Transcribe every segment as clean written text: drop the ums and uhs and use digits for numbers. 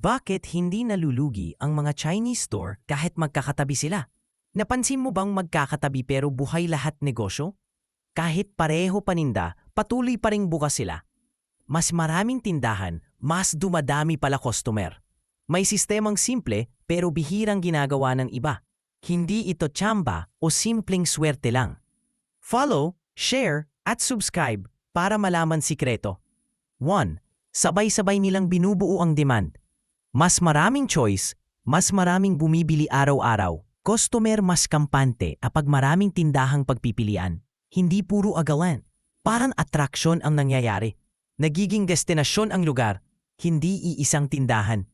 Bakit hindi nalulugi ang mga Chinese store kahit magkakatabi sila? Napansin mo bang magkakatabi pero buhay lahat negosyo? Kahit pareho paninda, patuloy pa ring bukas sila. Mas maraming tindahan, mas dumadami pala customer. May sistemang simple pero bihirang ginagawa ng iba. Hindi ito tsamba o simpleng swerte lang. Follow, share, at subscribe para malaman sikreto. 1. Sabay-sabay nilang binubuo ang demand. Mas maraming choice, mas maraming bumibili araw-araw. Customer mas kampante apag maraming tindahang pagpipilian. Hindi puro agawan. Parang atraksyon ang nangyayari. Nagiging destinasyon ang lugar, hindi iisang tindahan.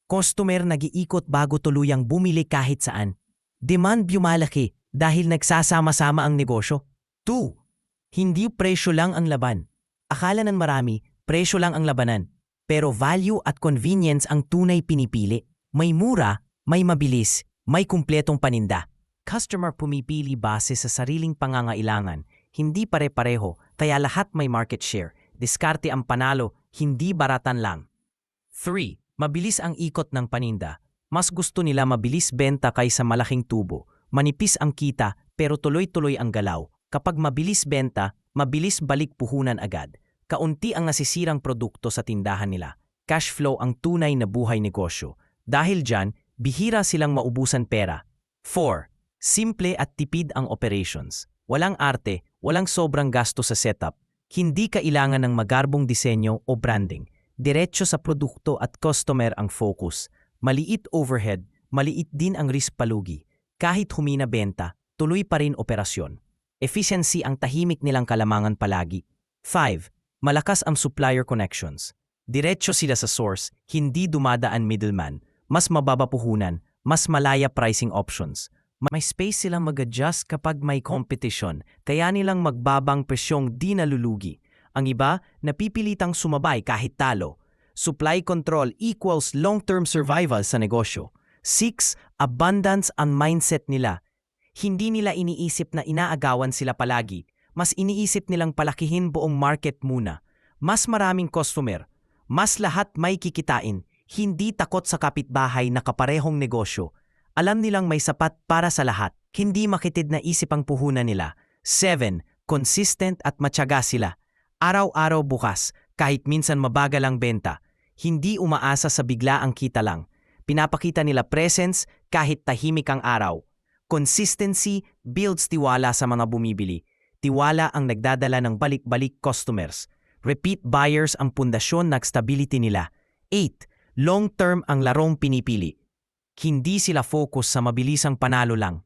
Customer nag-iikot bago tuluyang bumili kahit saan. Demand bumalaki dahil nagsasama-sama ang negosyo. 2. Hindi presyo lang ang laban. Akala ng marami, presyo lang ang labanan. Pero value at convenience ang tunay pinipili. May mura, may mabilis, may kumpletong paninda. Customer pumipili base sa sariling pangangailangan, hindi pare-pareho, kaya lahat may market share. Diskarte ang panalo, hindi baratan lang. 3. Mabilis ang ikot ng paninda. Mas gusto nila mabilis benta kaysa malaking tubo. Manipis ang kita pero tuloy-tuloy ang galaw. Kapag mabilis benta, mabilis balik puhunan agad. Kaunti ang nasisirang produkto sa tindahan nila. Cash flow ang tunay na buhay negosyo. Dahil dyan, bihira silang maubusan pera. 4. Simple at tipid ang operations. Walang arte, walang sobrang gasto sa setup. Hindi kailangan ng magarbong disenyo o branding. Diretso sa produkto at customer ang focus. Maliit overhead, maliit din ang risk palugi. Kahit humina benta, tuloy pa rin operasyon. Efficiency ang tahimik nilang kalamangan palagi. 5. Malakas ang supplier connections. Diretso sila sa source, hindi dumadaan middleman. Mas mababa puhunan, mas malaya pricing options. May space silang mag-adjust kapag may competition, kaya nilang magbabang presyong di nalulugi. Ang iba, napipilitang sumabay kahit talo. Supply control equals long-term survival sa negosyo. 6. Abundance ang mindset nila. Hindi nila iniisip na inaagawan sila palagi. Mas iniisip nilang palakihin buong market muna. Mas maraming customer. Mas lahat may kikitain. Hindi takot sa kapitbahay na kaparehong negosyo. Alam nilang may sapat para sa lahat. Hindi makitid na isip ang puhunan nila. 7. Consistent at matyaga sila. Araw-araw bukas, kahit minsan mabagal ang benta. Hindi umaasa sa bigla ang kita lang. Pinapakita nila presence kahit tahimik ang araw. Consistency builds tiwala sa mga bumibili. Tiwala ang nagdadala ng balik-balik customers. Repeat buyers ang pundasyon ng stability nila. 8. Long-term ang larong pinipili. Hindi sila focus sa mabilisang panalo lang.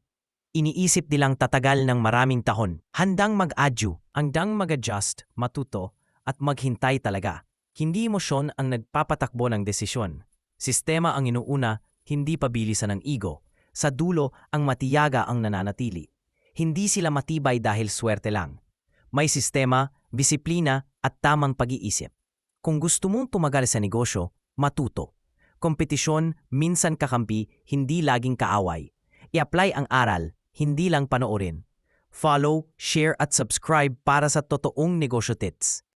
Iniisip nilang tatagal ng maraming tahon. Handang mag-adjust, handang mag-adjust, matuto, at maghintay talaga. Hindi emosyon ang nagpapatakbo ng desisyon. Sistema ang inuuna, hindi pabilisan ng ego. Sa dulo, ang matiyaga ang nananatili. Hindi sila matibay dahil swerte lang. May sistema, disiplina, at tamang pag-iisip. Kung gusto mong tumagal sa negosyo, matuto. Kompetisyon, minsan kakampi, hindi laging kaaway. I-apply ang aral, hindi lang panoorin. Follow, share at subscribe para sa totoong negosyo tips.